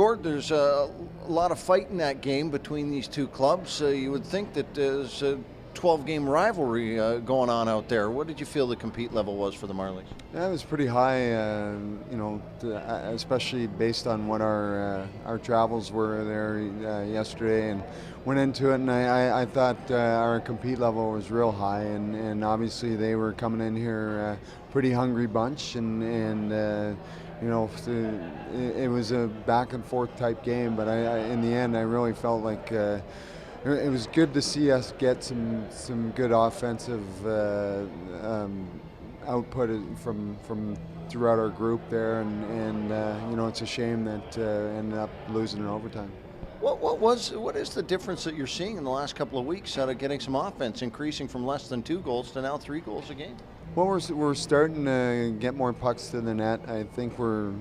Gord, there's a lot of fight in that game between these two clubs. You would think that there's a 12-game rivalry going on out there. What did you feel the compete level was for the Marlies? Yeah, it was pretty high, especially based on what our travels were there yesterday, and went into it. And I thought our compete level was real high, and obviously they were coming in here pretty hungry bunch, and it was a back and forth type game. But in the end, I really felt like. It was good to see us get some good offensive output from throughout our group there, and it's a shame that ended up losing in overtime. What is the difference that you're seeing in the last couple of weeks out of getting some offense, increasing from less than 2 goals to now 3 goals a game? Well, we're starting to get more pucks to the net. I think we're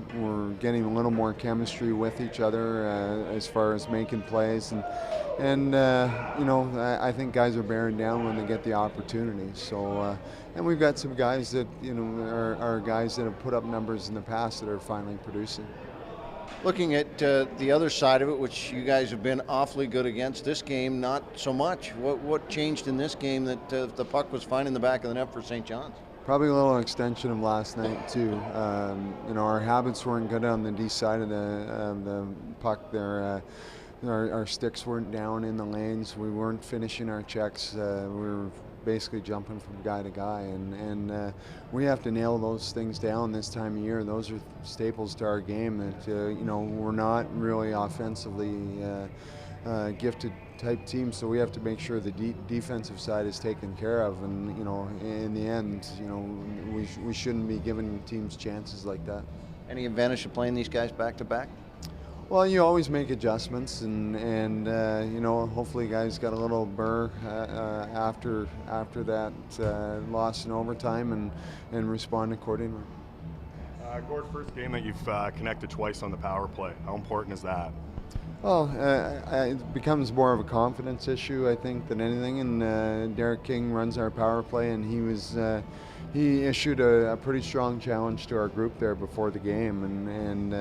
getting a little more chemistry with each other as far as making plays, and I think guys are bearing down when they get the opportunity. So and we've got some guys that are guys that have put up numbers in the past that are finally producing. Looking at the other side of it, which you guys have been awfully good against, this game not so much. What changed in this game that the puck was fine in the back of the net for St. John's? Probably a little extension of last night too. Our habits weren't good on the D side of the puck there. Our sticks weren't down in the lanes. We weren't finishing our checks. We were basically jumping from guy to guy, and we have to nail those things down this time of year. Those are staples to our game that we're not really offensively gifted type team, so we have to make sure the defensive side is taken care of, and in the end we shouldn't be giving teams chances like that. Any advantage to playing these guys back to back? Well, you always make adjustments, and hopefully guys got a little burr after that loss in overtime and respond accordingly. Gord, first game that you've connected twice on the power play. How important is that? Well, it becomes more of a confidence issue, I think, than anything. And Derek King runs our power play, and he issued a pretty strong challenge to our group there before the game, and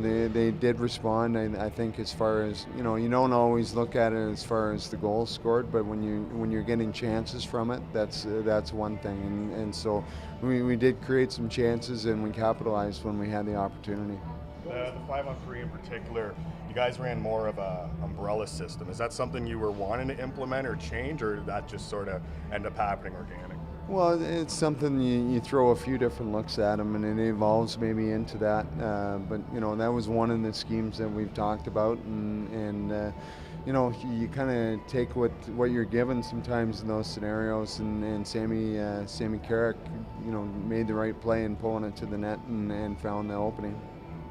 they did respond. I think as far as you don't always look at it as far as the goals scored, but when you're getting chances from it, that's one thing. And so we did create some chances, and we capitalized when we had the opportunity. The 5-on-3 in particular, you guys ran more of a umbrella system. Is that something you were wanting to implement or change, or did that just sort of end up happening organic? Well, it's something you throw a few different looks at them, and it evolves maybe into that. But that was one of the schemes that we've talked about, and you kind of take what you're given sometimes in those scenarios. And Sammy Carrick, made the right play in pulling it to the net and found the opening.